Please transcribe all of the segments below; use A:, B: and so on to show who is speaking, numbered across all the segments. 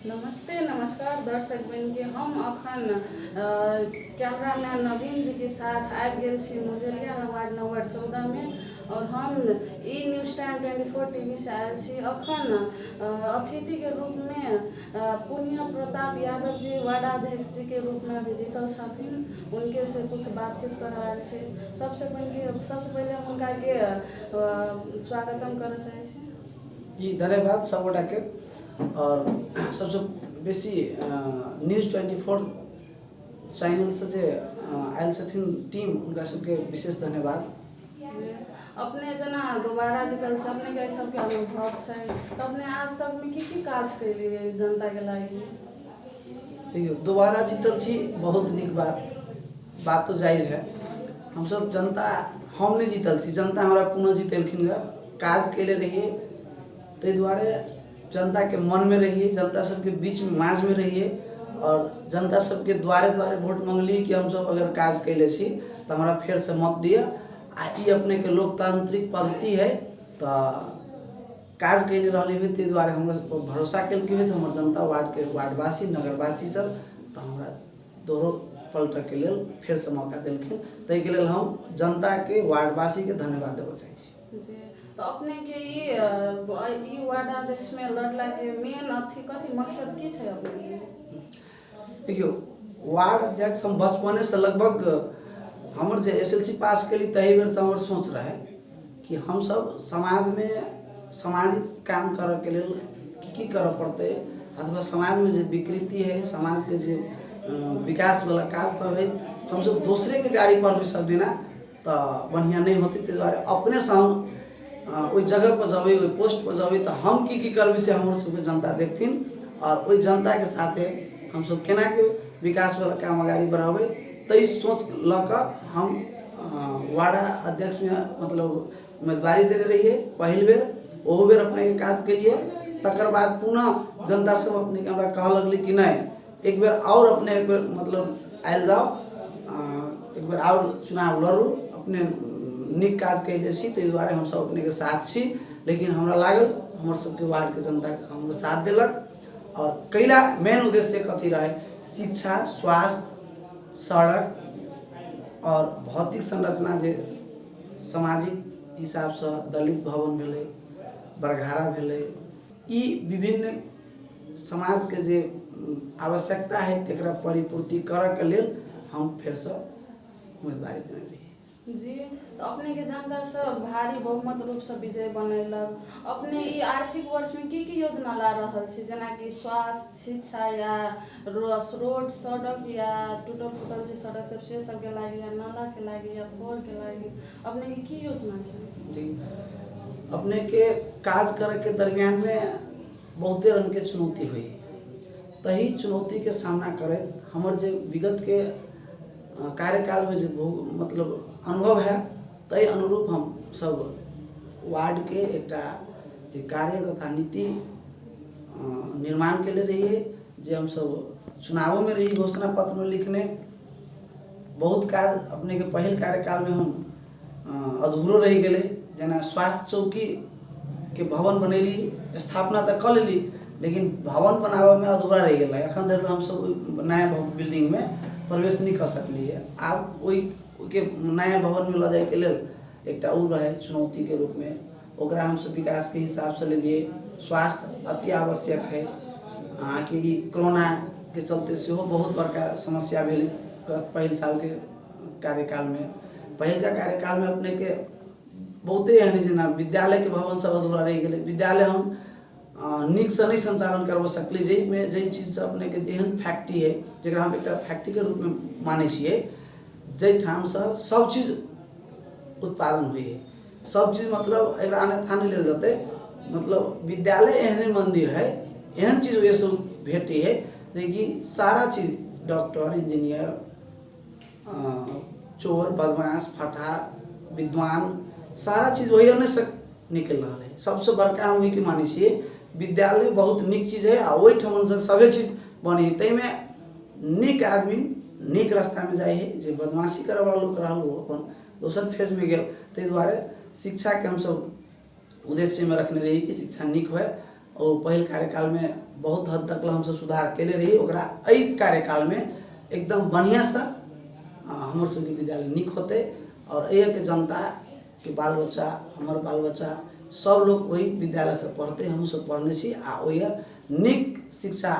A: नमस्ते नमस्कार दर्शक बन के हम अखन कैमरामैन नवीन जी के साथ आबि गेल छी मुजरिया वार्ड नंबर 14 में। और हम न्यूज़ टाइम 24 टीवी से आयल छी अखन अतिथि के रूप में पुण्य प्रताप यादव जी वार्डाध्यक्ष जी के रूप में भी जीतल छथिन। उनके से कुछ बातचीत कर रहल छी। सबसे पहले हम उनका के स्वागतम कर चाहे छी।
B: जी धन्यवाद सब गोटा के। और सबसे बेसी न्यूज़ 24 चैनल से जे आयल छथिन टीम उनका सबके विशेष धन्यवाद।
A: अपने जना दोबारा जीतल से अपने के सबके अनुभव छै तो अपने आज तक में की काज कैलिए जनता के लागी?
B: देखियो दोबारा जीतल छी बहुत निक बात तो जायज है। हम सब जनता हम नहीं जीतल छी, जनता हमारा पुनः जीतेलखिन है। काज कैले रहिए ते दुआरे जनता के मन में रहिए, जनता सबके बीच में माझ में रहिए और जनता सबके द्वारे वोट मांगली कि हम सब अगर काज कैले छी तो हमारा फिर से मत दिया। ई अपने के लोकतांत्रिक पद्धति है तो काज कैले रहली हुई ते दुआरे हमरा भरोसा केलकै हुई तो हमर जनता वार्डवासी नगरवासी सब तो हमरा दोहरो पलट के लेल फिर से मौका देलखिन। तै के लेल हम जनता के वार्डवासी के धन्यवाद देबो चाहै छी।
A: जी तो अपने के ई वार्ड अध्यक्ष में लड़ला के मेन कथी मकसद की छै अपने के?
B: देखियो वार्ड अध्यक्ष हम बचपने से लगभग हमर जे एसएलसी पास करी तही बेर से हमर सोच रहे कि हम सब समाज में सामाजिक काम करे के लिए की करे पड़ते अथवा समाज में जो विकृति है, समाज के जो विकास वाला काज सब है, हम सब दूसरे के गाड़ी पर भी सब देना तो बढ़िया नहीं होती। ते द्वारा अपने से हम ओई जगह पर जब ओई पोस्ट पर जब तो हम की करबी से हमर सब जनता देखथिन और ओई जनता के साथे हम सब केना के विकास वाला काम आगे बढ़ावे तई सोच लकर हम वार्ड अध्यक्ष में मतलब उम्मीदवारी देने रहिए। पहल बेर ओहो बेर अपने के काज के लिए तकर बाद पुनः जनता सब अपने के हमरा कह लगली कि नहीं एक बेर और अपने एक बेर मतलब आयल जाओ, एक बेर और चुनाव लड़ू, अपने निक काज कैले छी ते दुआरे हम सब अपने के साथ छी। लेकिन हमरा लागल हमर सबके वार्ड के जनता हमर साथ देलक और कैला मेन उद्देश्य कथी रहे शिक्षा, स्वास्थ्य, सड़क और भौतिक संरचना जे सामाजिक हिसाब से दलित भवन भेले, बरघारा भेले, ई विभिन्न समाज के जे आवश्यकता है तेकरा परिपूर्ति करे के लेल हम फिर से उम्मीदवारी देने रही।
A: जी तो अपने के जनता सब भारी बहुमत रूप से विजय बनैलक। अपने ई आर्थिक वर्ष में की योजना ला रहल छी जना कि स्वास्थ्य, शिक्षा या रोड सड़क या टूटल फूटल जे सड़क सब से सब के लागी या नाला के लागी या फोर के लागी अपने की योजना छै?
B: जी अपने के काज करे के दरमियान में बहुते रंग के चुनौती हुई। तही चुनौती के सामना करे हमर जे विगत के कार्यकाल में जो मतलब अनुभव है तय अनुरूप हम सब वार्ड के एक कार्य तथा नीति निर्माण के लिए रहिए जे हम सब चुनावों में रही घोषणा पत्र में लिखने बहुत काज अपने के पहल कार्यकाल में हम अधूरो रह गए। जना स्वास्थ्य चौकी के भवन बनेली स्थापना तो कर ली लेकिन भवन बनावे में अधूरा रह गया। अखन धरि हम सब नया बिल्डिंग में प्रवेश नहीं कर सकली है। आप वही के नया भवन में ल जाए के लिए एक और रहे चुनौती के रूप में ओकरा हम सब विकास के हिसाब से ले लिए। स्वास्थ्य अति आवश्यक है कि कोरोना के चलते से बहुत बड़का समस्या भेल पहल साल के कार्यकाल में। पहल का कार्यकाल में अपने के बहुते एहन जना विद्यालय के भवन सब अधूरा रह गए। विद्यालय हम निक से नहीं संचालन करवा सकली जई चीज से अपने के एहन फैक्ट्री है जरा हम एक फैक्ट्री के रूप में माने छिए जई ठाम से सब चीज उत्पादन हुई है। सब चीज मतलब एक अन्यथा नहीं ले जाते मतलब विद्यालय एहने मंदिर है एहन चीज ये सब भेटी है देखिए सारा चीज डॉक्टर इंजीनियर चोर बदमाश फटा विद्वान सारा चीज वही नहीं से निकल रहा है। सबसे बड़का हम वही के मानी छे विद्यालय बहुत निक चीज है आ वही ठमन से सभे चीज बनी तई में निक आदमी निक रास्ता में जाए है जे बदमाशी करे वाला लोग रहल अपन दोसर फेज में गेल। तई द्वारे शिक्षा के हम सब उद्देश्य में रखने रही कि शिक्षा निक हो और पहिल कार्यकाल में बहुत हद तक हम सब सुधार कैले रही, ओकरा एहि कार्यकाल में एकदम बढ़िया से हमर सबके विद्यालय नीक होते और एहि के जनता के बाल बच्चा, हमर बाल बच्चा सब लोग वही विद्यालय से पढ़ते, हम सब पढ़ने छी आ ओहि नीक शिक्षा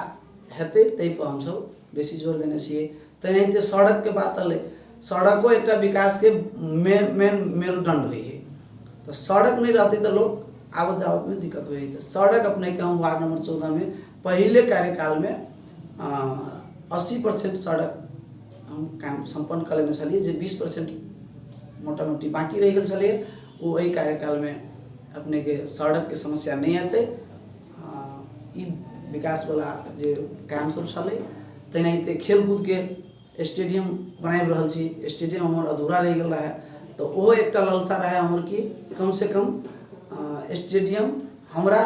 B: हेते, तै पर हम सब बेसी जोर देने छियै। तेनाहिते सड़क के बात अलै, सड़कों एक विकास के मेन मेरुदंड हुई है। तो सड़क नहीं रहती तो लोग आवत जावत में दिक्कत हुई है। तो सड़क अपने के हम वार्ड नंबर 14 में पहले कार्यकाल में 80% सड़क हम काम संपन्न कर लेने छलिए, जे 20% मोटा मोटी बाकी रह गए वो एहि कार्यकाल में अपने के सड़क के समस्या नहीं आते। विकास वाला जे काम सब चले, तेनाहिते खेलकूद के स्टेडियम बनाए रहल छी, स्टेडियम हमर अधूरा रह गया है। तो वो एक लालसा रहे हमर की कम से कम स्टेडियम हमरा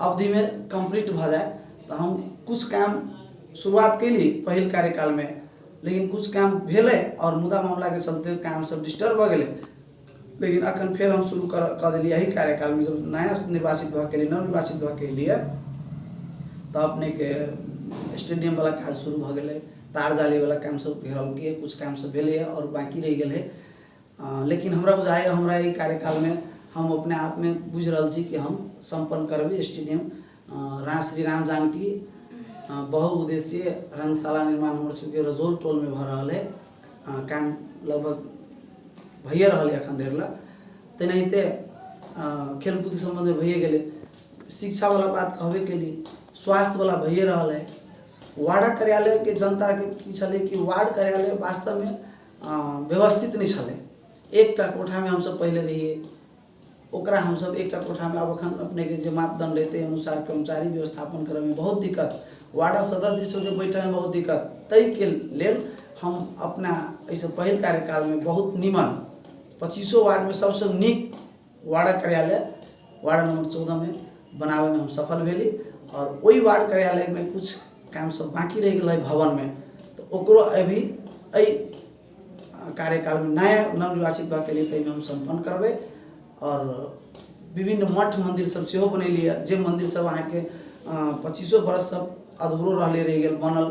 B: अवधि में कंप्लीट भ जाए। तो हम कुछ काम शुरुआत कैली पहिल कार्यकाल में, लेकिन कुछ काम भेले और मुद्दा मामला के चलते काम सब डिस्टर्ब हो गए। लेकिन अखन फिर हम शुरू कर दिलिए यही कार्यकाल में, जब नया निर्वाचित नवनिर्वाचित के लिए तो अपने के स्टेडियम वाला काज शुरू भ गए, तार जाली वाला काम सब घेरल के कुछ काम सब भेले और बाकी रह गए। लेकिन हमरा बुझाए हमरा यही कार्यकाल में हम अपने आप में बुझ रहा छी कि हम संपन्न करबे स्टेडियम। श्री राम जानकी बहुउद्देशीय रंगशाला निर्माण हमर सबके रजोल टोल में भ रहा है, काम लगभग भैया रहा है अखन देर ला। तेनाहिते खेलकूद संबंध भैया गए, शिक्षा वाला बात कहबे के लिए, स्वास्थ्य वाला भैया रहा है। वार्ड कार्यालय के जनता के की छले कि वार्ड कार्यालय वास्तव में व्यवस्थित नहीं छले। एक कोठा में हम सब पहले रहिए, ओकरा हम सब एक कोठा में अब अखन अपने के जो मापदंड रहते अनुसार कर्मचारी व्यवस्थापन करे में बहुत दिक्कत, वार्ड सदस्य जी सब बैठे में बहुत दिक्कत। तई के लेल हम अपना ऐसे पहल कार्यकाल में बहुत निमन 25 वार्ड में सबसे नीक वार्ड कार्यालय वार्ड नंबर 14 में बनावे में हम सफल भेली। और वही वार्ड कार्यालय में कुछ काम सब बाकी रह गए भवन में, तो ओकरो अभी कार्यकाल में नया नवनिर्वाचित के लिए हम संपन्न करबे। और विभिन्न मठ मंदिर सब सेहो बनैलिए, जे मंदिर सब अहाँ के 25 बरस सब अधूरो रहले रह गए बनल,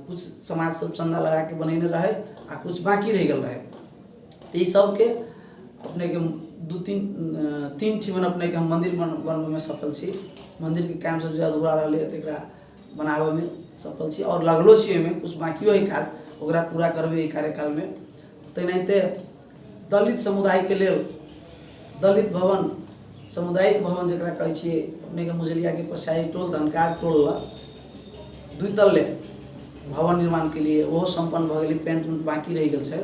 B: कुछ समाज सब चंदा लगा के बनैने रहे आ कुछ बाकी रह गए रहे। तो ये सब के अपने के 2-3 ठिमन अपने के हम मंदिर बनवे में सफल छी। मंदिर के काम सब जो अधूरा रहले तकरा बनावे में सफल छी और लगलो छी में कुछ बाकी है काज, ओकरा पूरा करबे ई कार्यकाल में। तेनाहिते दलित समुदाय के लिए दलित भवन सामुदायिक भवन जरा कहे छे अपने के मुजलिया के पसाई टोल धनकार टोल 2 तल्ले भवन निर्माण के लिए वो संपन्न भ गेली, पेंट बाकी रह गए है,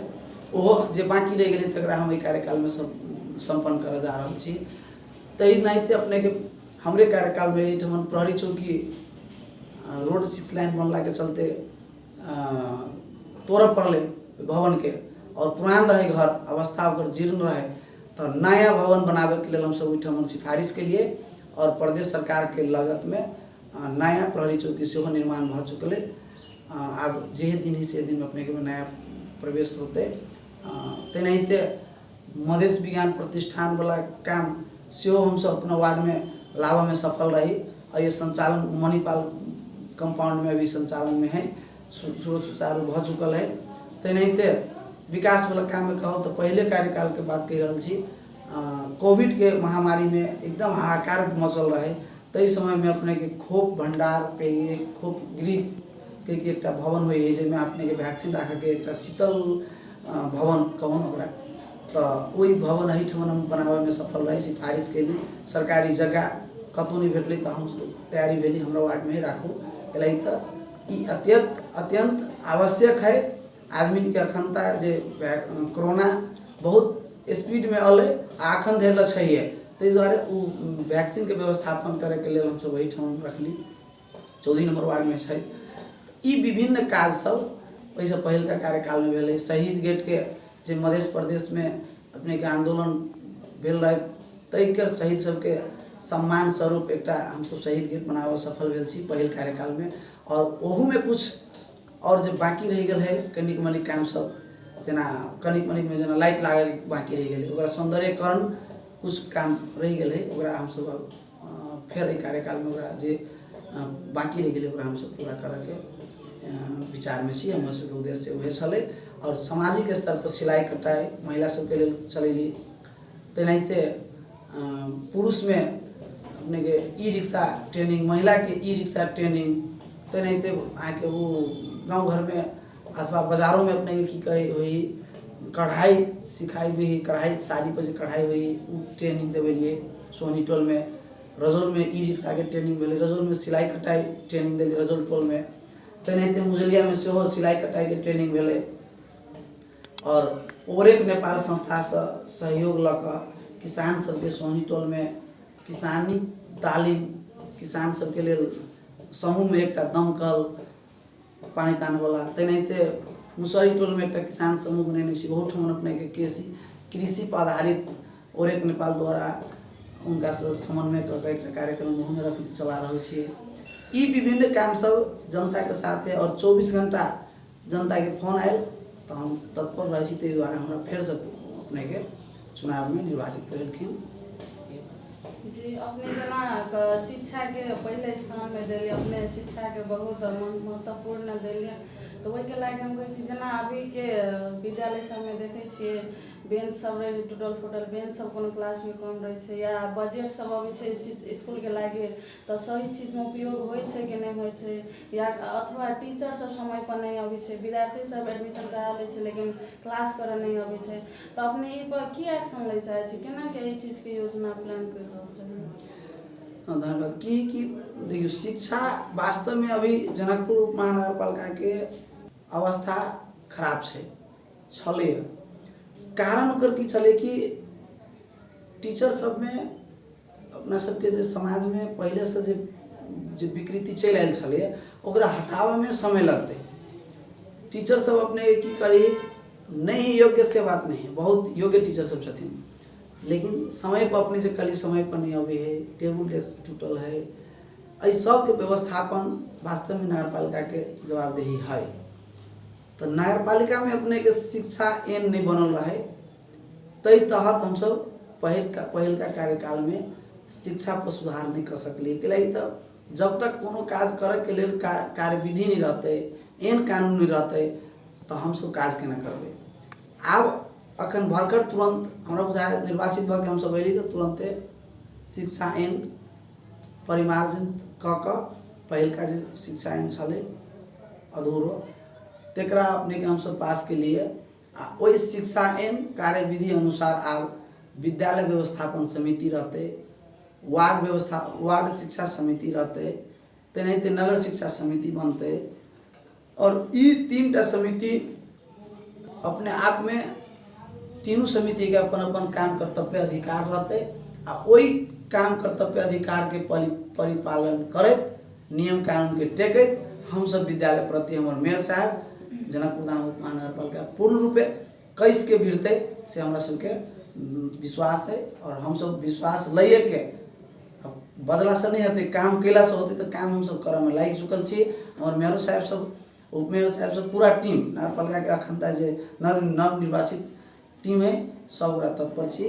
B: वो जे बाकी रह गए तकरा हम कार्यकाल में सब संपन्न कर जा रहा छी। तई नाते अपने के हमरे कार्यकाल में एठमन प्रहरी चौकी रोड 6 लाइन बनला के चलते तोड़ पड़े भवन के, और पुरान रहे घर अवस्था ओकर जीर्ण रहे, तो नया भवन बनावे के लिए हम सब ओठमन सिफारिश के लिए और प्रदेश सरकार के लागत में नया प्रहरी चौकी से निर्माण भ चुकल। अब जे दिन ही से दिन अपने के नया प्रवेश होते। तेनाहिते मधेश विज्ञान प्रतिष्ठान वाला काम से हम सब अपना वार्ड में लावा में सफल रही, और ये संचालन मणिपाल कंपाउंड में भी संचालन में है, सुचारू भ चुकल है। तेनाहिते विकास वाला काम में कहो तो पहले कार्यकाल के बात कह रहा छी, कोविड के महामारी में एकदम हाहाकार मचल रहे। तई समय में अपने के खोप भंडार के खोप गृह के एक भवन हुई है, जिसमें अपने के वैक्सीन रख के एक शीतल भवन कहूँ ओकरा, तो वही भवन ही ठमन हम बनावे में सफल रही। सिफारिश के लिए सरकारी जगह कतौ नहीं भेटले तो हम तैयारी भेली हमरा वार्ड में ही राखू एलाई। तो ई अत्यंत आवश्यक है आदमी के अखनता जे कोरोना बहुत स्पीड में अल आखन धैर्य चाहिए, तै द्वारे वैक्सीन के व्यवस्थापन करे के लिए हम सब वही ठाम रखली 14 नंबर वार्ड में है। ई विभिन्न काज सब वैसे पहल का कार्यकाल में भेले। शहीद गेट के जे मध्य प्रदेश में अपने के आंदोलन भेल रहे, तई के शहीद सबके सम्मान स्वरूप एक हम सब शहीद गेट बनावे सफल भेल छी पहल कार्यकाल में। और ओहू में कुछ और जो बाकी रह गए है कनिक मनिक काम सब, जना कनिक मनिक में जना लाइट लागे बाकी रह गए, सौंदर्यकरण कुछ काम रह गए है, हम सब फिर एहि कार्यकाल में जे बाकी रह गए हम सब पूरा करके विचार में छी। हमर सबके उद्देश्य उहे छलै। और सामाजिक स्तर पर सिलाई कटाई महिला सबके लेल चलेली। तेनाहिते पुरुष में अपने के ई रिक्शा ट्रेनिंग, महिला के ई रिक्शा ट्रेनिंग, तेनाहिते आके वो गांव घर में अथवा बाजारों में अपने के की करे हुई कढ़ाई सिखाई भी, कढ़ाई साड़ी पर जो कढ़ाई हुई ट्रेनिंग देवेलिए सोनी टोल में। रजौल में ई रिक्शा के ट्रेनिंग भेले, रजौल में सिलाई कटाई ट्रेनिंग देली रजौल टोल में। तेनाहिते मुजलिया में सेहो सिलाई कटाई के ट्रेनिंग भेले। और ओरेक नेपाल संस्था से सहयोग लक किसान सबके सोनी टोल में किसानी तालीम, किसान सबके लेल समूह में एक दमकल पानी ताने वाला। तेनाहिते मुसरी टोल में एक किसान समूह बनेने छी। बहुत हम अपने के कृषि पर आधारित ओरेक नेपाल द्वारा उनका सब समन्वय करके एक कार्यक्रम में रख चला रहा छे। ई विभिन्न काम सब जनता के साथ है। और 24 घंटा जनता के फोन आयल तो हम तत्पर रहे छी। ताहि द्वारा हमरा फिर से अपने के चुनाव में निर्वाचित करेलखिन।
A: जी, अपने जना शिक्षा के पहले स्थान में दिल्ली, अपने शिक्षा के बहुत महत्वपूर्ण दिल्ली। तो वही के लागे हम कहे जना अभी के विद्यालय सब में देखे छे बेंच सब रहे टूटल फूटल, बेंच सब कोनो क्लास में कम रहे छे, या बजट सब अभी छे स्कूल के लागे तो सही चीज में उपयोग होय छे कि नहीं होय छे, या अथवा टीचर सब समय पर नहीं अभी छे, विद्यार्थी सब एडमिशन करा ले छे लेकिन क्लास करे नहीं अभी छे। तो अपने ई पर की एक्शन ले चाहे छे, केना के ई चीज के योजना प्लान कर रहल छे?
B: धन्यवाद। कि देखियो शिक्षा वास्तव में अभी जनकपुर महानगरपालिका के अवस्था खराब छे। कारण ओकर की छले कि टीचर सब में अपना सबके जे समाज में पहले से जे विकृति चल आयल छले ओकरा हटावे में समय लगते। टीचर सब अपने की करी नहीं योग्य से बात नहीं है, बहुत योग्य टीचर सब छथिन, लेकिन समय पर अपने से कल समय पर नहीं अबे है, टेबुल डेस्क टूटल है। इस सब के व्यवस्थापन वास्तव में नगरपालिका के जवाबदेही है। तो नगरपालिका में अपने के शिक्षा एन नहीं बनल रहे, तई तहत हम सब पहल का कार्यकाल में शिक्षा पर सुधार नहीं कर सकली। तो जब तक कोनो काज करे के लिए कार्यविधि नहीं रहते, एन कानून नहीं रहते, तो हम सब काज केना करबे। आब अखन भरकर तुरंत हमरा बुझाय निर्वाचित भऽ के हम सब एली तो तुरंते शिक्षा एन परिमार्जन क पहल का जो शिक्षा आइन छे अधूरो तेकरा अपने के हम सब पास के लिए वही शिक्षा आइन कार्यविधि अनुसार आब विद्यालय व्यवस्थापन समिति रहते, वार्ड शिक्षा समिति रहते, तेनाहिते नगर शिक्षा समिति बनते। और ई 3टा समिति अपने आप में तीनों समिति के अपन अपन काम कर्तव्य अधिकार रहते आ वही काम कर्तव्य अधिकार के परिपालन करत नियम कानून के टेकत हम सब विद्यालय प्रति हमर मेयर साहब जनकपुर महानगरपालिका पूर्ण रूपे कैस के भिड़ते से हमरा सबके विश्वास है। और हम सब विश्वास लइए के बदला से नहीं होते, काम कैला से होते तो काम हम सब करे में लाग चुकल छी। और मेयर साहब सब उप मेयर साहब सब पूरा टीम नगरपालिका के अखनता जे नव निर्वाचित टीम है सब तत्पर छी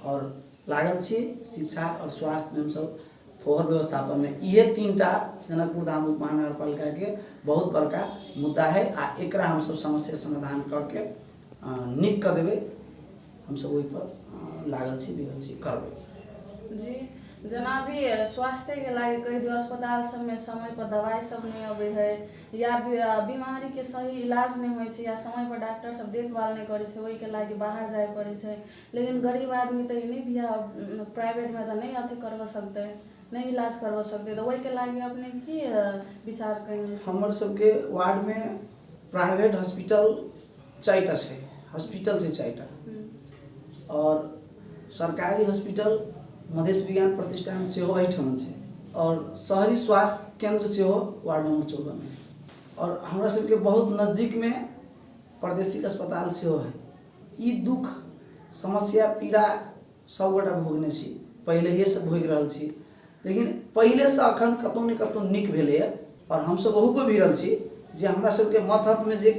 B: और लागल छी। शिक्षा और स्वास्थ्य में हम सब फोहर व्यवस्थापन में ये 3टा जनकपुर धाम महानगरपालिका के बहुत बड़का मुद्दा है। आ एकरा हम सब समस्या समाधान करके निक कर देवे, हम सब वही पर लागल छी बिगल छी करबे।
A: जी जना भी स्वास्थ्य के लागे कह दियो अस्पताल सब में समय पर दवाई सब नहीं अबे है, या बीमारी के सही इलाज नहीं होय छे, या समय पर डॉक्टर सब देखभाल नहीं करे छे, वही के लागे बाहर जाए पड़े छे। लेकिन गरीब आदमी तो नहीं भी प्राइवेट में तो नहीं अथी करवा सकते, नहीं इलाज करवा सकते। तो वही के लागे अपने की विचार करेंगे?
B: हमर सबके वार्ड में प्राइवेट हॉस्पिटल 4टा छे, हॉस्पिटल से 4टा और सरकारी हॉस्पिटल मधेश विज्ञान प्रतिष्ठान से हो एठमन छे और शहरी स्वास्थ्य केंद्र से हो वार्ड नंबर 14 में। और हमरा सबके बहुत नजदीक में प्रादेशिक अस्पताल से हो है। ई दुख समस्या पीड़ा सब गोटा भोगने छी, पहले ये सब भोग रहल छी, लेकिन पहले से अखन कतौ न कतौ निक भेले है। और हम सब ओहू पर भिड़ल छी जे हमरा सबके मत में जे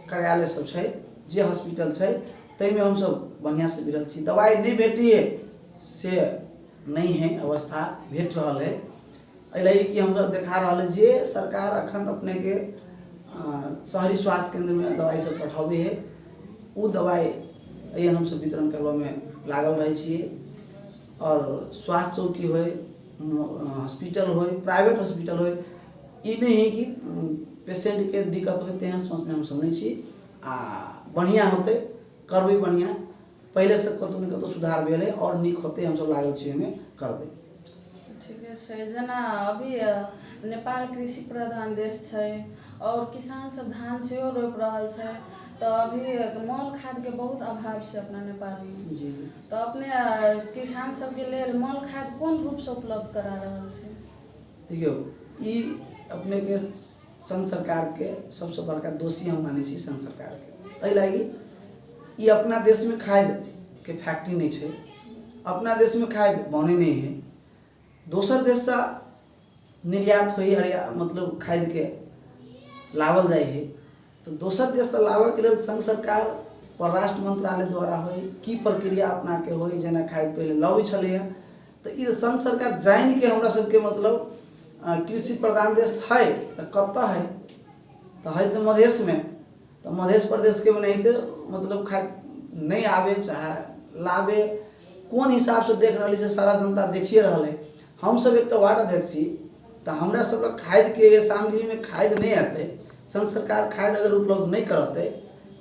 B: कार्यालय सब छे, जे हॉस्पिटल छे, तई में हम सब बढ़िया से भिड़ल छी। दवाई नहीं भेटी है से नहीं है अवस्था भेट रहा है। एहि कि हम देखा रहा है जे सरकार अखन अपने के शहरी स्वास्थ्य केंद्र में दवाई सब पठाबे है, वो दवाई अन हम सब वितरण करवा में लागल रहे छिए। और स्वास्थ्य चौकी हो, हॉस्पिटल हो, प्राइवेट हॉस्पिटल हो, ई नहीं कि पेशेंट के दिक्कत हो तेहन सोच में हम सब नहीं छी। आ बढ़िया होते करबे, बढ़िया पहले से कतौ न कतौ सुधार भेल है और निक होते हम सब लागल छी में करबे।
A: ठीके छै। जेना अभी नेपाल कृषि प्रधान देश छै और किसान सब धान सेहो रोप रहल छै, तो अभी मॉल खाद के बहुत अभाव छै अपना नेपाल में।
B: जी
A: तो अपने किसान सब के लेल मॉल खाद कोन रूप से उपलब्ध करा रहल छै?
B: देखियो, ई अपने के संघ सरकार के सबसे बड़का दोषी हम माने छी संघ सरकार के। एहि लागी ई अपना देश में खाद के फैक्ट्री नहीं छै, अपना देश में खाद बने नहीं है, दोसर देश से निर्यात हो मतलब खाद के लावल जाए है। तो दोसर देश से लावे के लिए संघ सरकार परराष्ट्र मंत्रालय द्वारा हो की प्रक्रिया अपना के हो, जेना खाद पहले लबै छलै। तो ई संघ सरकार जान के हमरा सबके मतलब कृषि प्रधान देश है तो कत्ता है, तो है तो मधेश में, तो मध्य प्रदेश के में नहीं तो मतलब खाद नहीं आवे चाहे लावे, कौन हिसाब से देख रही से सारा जनता देखिए रहा है। हम सब एक वार्ड अध्यक्ष छी, तो हमरा सब खाद के सामग्री में खाद नहीं आते, संघ सरकार खाद अगर उपलब्ध नहीं करते,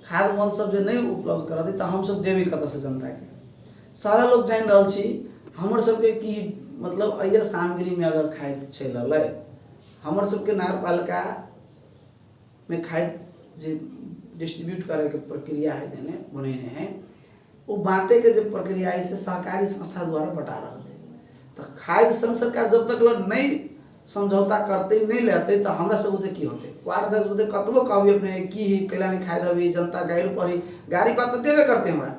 B: खाद मन सब जो नहीं उपलब्ध करते, तो हम सब देवे कत से जनता के सारा लोग जान रहा छी। हमर सबके की मतलब अय सामग्री में अगर खाद चल रहा है, हमर सबके नगर पालिका में खाद जो डिस्ट्रीब्यूट करे के प्रक्रिया है देने बनेने हैं, वो बांटे के जो प्रक्रिया है से सहकारी संस्था द्वारा बटा रहा है। तो खाद संघ सरकार जब तक नहीं समझौता करते नहीं लेते, तो हमरा सब उते की होते वार्ड अध्यक्ष उते कतबो कहबी अपने की कैला नहीं खाद अभी जनता गाड़ी पर गाड़ी बात तो देवे करते हमरा।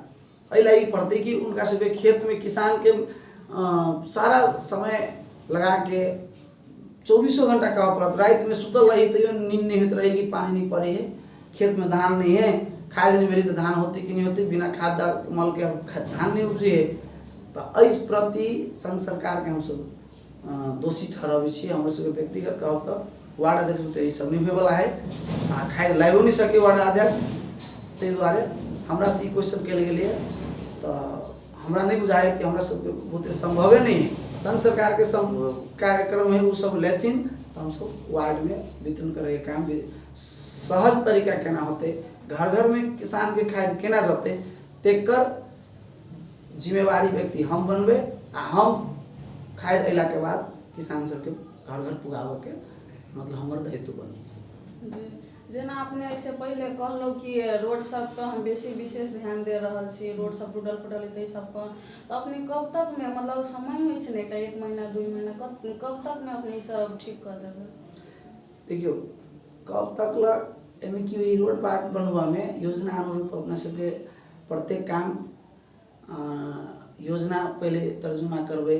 B: एहि लगी पड़ते कि उनका सब खेत में किसान के सारा समय लगा के 24 घंटा कहा पड़त, रात में सुतल रही तो नींद नहीं होती रहेगी, पानी नहीं पड़े है, खेत में धान नहीं है, खाद नहीं मिली तो धान होती कि नहीं होती, बिना खाद मल के धान नहीं उपजे है। तो इस प्रति संघ सरकार के हम सब दोषी ठहराबे छी। हमर सब व्यक्तिगत कहब तो वार्ड अध्यक्ष तो सब नहीं होए वाला है, खाद लाइबो नहीं सके वार्ड अध्यक्ष, ते द्वारे हमरा से क्वेश्चन के लिए तो हमरा नहीं बुझाए कि हमरा सब बहुत संभव नहीं है। संघ सरकार के कार्यक्रम है वो सब लेथिन, तो हम सब वार्ड में वितरण करे काम सहज तरीका केना होते, घर घर में किसान के खाद केना जाते, तेकर जिम्मेवारी व्यक्ति हम बनबे, आ हम खाद अला के बाद किसान सबके घर घर पुगावे के मतलब हमर दायित्व बनी।
A: जेना अपने ऐसे पहले कहलो कि रोड सब पर हम बेसी विशेष ध्यान दे रहल छी, रोड सब टूटल फूटल है सब पर, तो अपने कब तक में मतलब समय होइ छै ने 1 महीना 2 महीना कब तक में अपने सब ठीक कर देबे?
B: देखियो, कब तक ला एमे की रोड बाट बनवा में योजना अनुरूप अपना सबके प्रत्येक काम योजना पहले तर्जुमा करबे,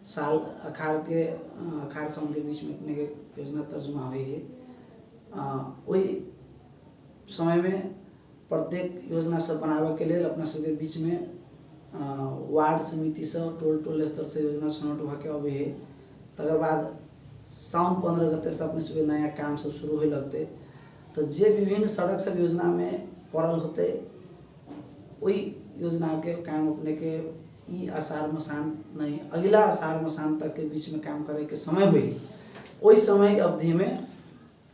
B: साल अखाड़ साउन के बीच में अपने के योजना तर्जुमा हुई है। वही समय में प्रत्येक योजना सब बनावे के लिए अपना सबके बीच में वार्ड समिति से टोल स्तर से योजना छनौट होके अबे है। तकर बाद साउन 15 गते से अपने सबके नया काम सब शुरू होए लगते, तो जे विभिन्न सड़क सब योजना में पड़ल होते, वही योजना के काम अपने के ई आषाढ़ मसान नहीं अगला आषाढ़ मसान तक के बीच में काम करे के समय हुई। वही समय के अवधि में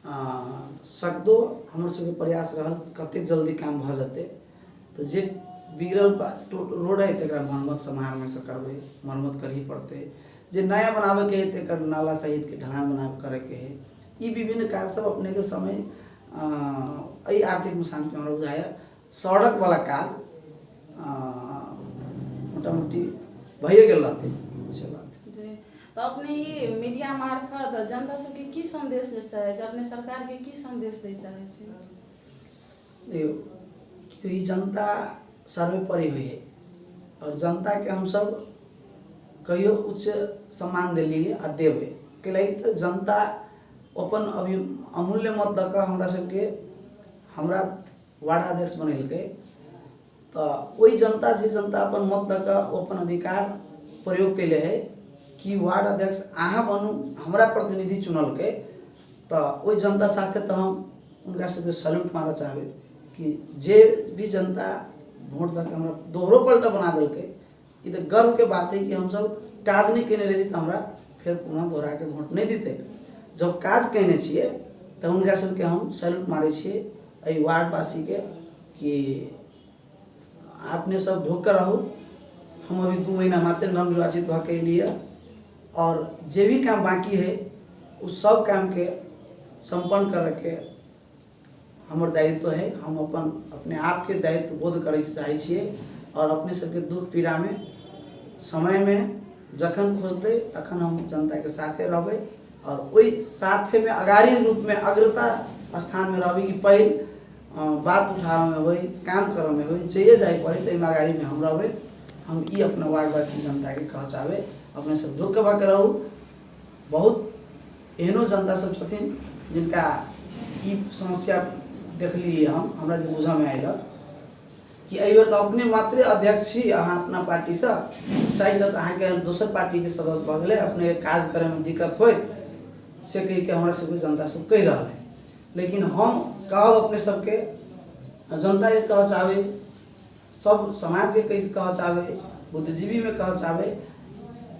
B: सकदो हमर सबके प्रयास रहल कतेक जल्दी काम भ जाते, तो जे बिगड़ल रोड है तक मरम्मत समार में से करबे, मरम्मत कर ही पड़ते। जे नया बनावे के है तक नाला सहित के ढलान बना करे के है, ये विभिन्न कार्य सब अपने के समय आर्थिक मसान के हमरा बुझाया सड़क वाला काज मोटा मोटी भइए गेल रहते।
A: जी, तो अपने ये मीडिया मार्फत जनता सबके की संदेश दे चाहे, अपने सरकार के की संदेश दे चाहे छी?
B: देखियो, ये जनता सर्वोपरि हुई है और जनता के हम सब कहियो उच्च सम्मान दिलिए आ देवे के लिए, तो जनता अपन अभी अमूल्य मत दक हमरा सबके हमरा वार्ड अध्यक्ष बनेलके, तो वही जनता जे जनता अपन मत दक अपन अधिकार प्रयोग कैले है कि वार्ड अध्यक्ष अहाँ बनू, हमरा प्रतिनिधि चुनल के, तो वही जनता साथे तो हम उनका सबके सल्यूट मारा चाहबे कि जे भी जनता वोट दे के हमरा दोहरो पलटा बना दिल के, ये तो गर्व के बात है कि हम सब काज नहीं केने रही तो हमरा फिर पुनः दोहरा के वोट नहीं देते। जब काज कहने छिए तो उनका सबके हम सैल्यूट मारे छिए एहि वार्डवासी के कि आपने सब ढोक कर रहू। हम अभी 2 महीना मात्र नवनिर्वाचित भऽ के लिए और जे भी काम बाकी है उस सब काम के संपन्न करके हमर दायित्व है। हम अपने आप के दायित्व बोध करे चाहे छिए और अपने सबके दुख पीड़ा में समय में जखन खोजते तखन हम जनता के साथे रहबे और वही साथे में अगाड़ी रूप में अग्रता स्थान में रहबे कि पहल बात उठावे में होई, काम करे में होई, चाहिए जाए पड़े तो अगाड़ी में हम रहबे। हम ई अपना वार्डवासी जनता के कह चाहबे अपने सब ढोक के रहू। बहुत एहनो जनता सब छथिन जिनका ई समस्या देखलिए हमरा जे बुझ में आयल कि एहि बेर तो अपने मात्र अध्यक्ष छी, अहाँ अपना पार्टी से चाहे तो अहाँ के दोसर पार्टी के सदस्य भऽ गेलै, अपने काज करे में दिक्कत होइत से कह के हमरा सबके जनता सब कह रहा है। लेकिन हम कहब अपने सबके जनता के कह चाहबे, सब समाज के कह चाहबे, बुद्धिजीवी में कह चाहबे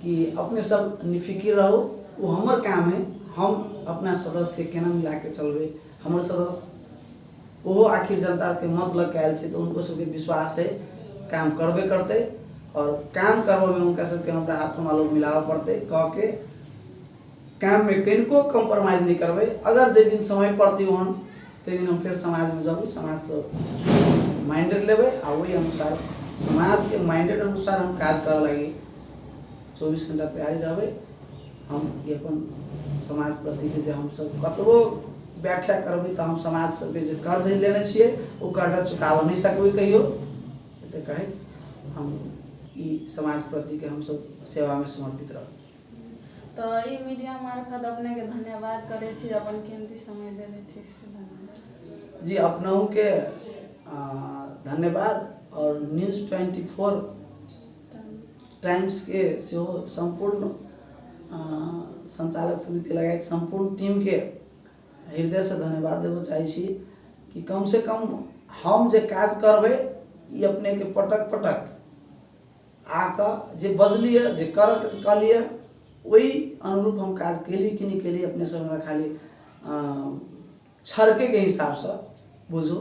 B: कि अपने सब निफिकिर रहो। वो हमर काम है, हम अपना सदस्य के केना मिला के चलबे। हमर सदस्य वो आखिर जनता के मत लग के आयल से तो उनको सबके विश्वास है काम करबे करते और काम करबे में उनका सबके हमरा हाथों मालो मिलाव पड़ते कह के काम में किनको कम्प्रोमाइज नहीं करबे। अगर जे दिन समय पड़ती हन ते दिन हम फिर समाज में जब समाज से माइंडेड लेबे आ वही अनुसार समाज के माइंडेड अनुसार हम काज करे लगी 24 घंटा तैयारी रहबे। हम ये अपन समाज प्रति के हम सब कतबो व्याख्या करबे तो हम समाज सबके जो कर्ज लेने छिए वो कर्जा चुकाव नहीं सकबे कहियो तो कहे हम ई समाज प्रति के हम सब सेवा में समर्पित रह।
A: तो ई मीडिया मार्फत अपने के धन्यवाद करे छी अपन कीमती समय देने। ठीक से धन्यवाद
B: जी, अपनों के धन्यवाद और न्यूज़ 24 टाइम्स के संपूर्ण संचालक समिति लगायत संपूर्ण टीम के हृदय से धन्यवाद देव चाहे छी कि कम से कम हम जे काज करबे ये अपने के पटक पटक आका जे बजलिए जे कर लिए वही अनुरूप हम काज केली कि नहीं केली अपने से हमरा खाली छरके के हिसाब से बुझू।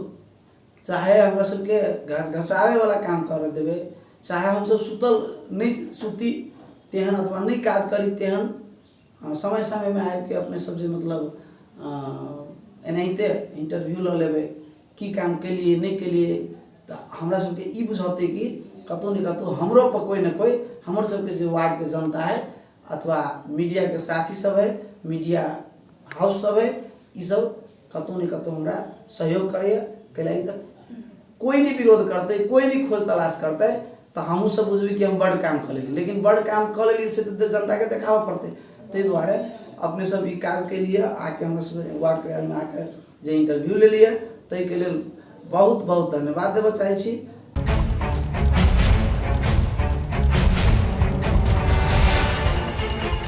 B: चाहे हमरा सबके घसावे वाला काम कर देवे, चाहे हम सब सुतल नहीं सुती तेहन अथवा नहीं काज करी तेहन समय समय में आबि के अपने सब जे मतलब एनाहिते इंटरव्यू ल लेबे की काम के लिए नहीं के लिए तो हमरा सबके ई बुझाते कि कतौ न कतौ हमरो पर कोई न कोई हमर सबके जो वार्ड के जनता है अथवा मीडिया के साथी सब है, मीडिया हाउस सब है, ई सब कतौ न कतौ हमरा सहयोग करे कैला तो कोई नहीं विरोध करते, कोई नहीं खोज तलाश करते तो हमहू सब बुझबी कि हम बड़ काम कर लेली। लेकिन बड़ काम कर लेली से तो जनता के देखाव पड़ते। ताहि दुआरे अपने सब ई काज के लिए आके हम सब वार्ड कार्यालय में आकर जे इंटरव्यू ले लिए ताहि के लिए बहुत बहुत धन्यवाद देव चाहे छी।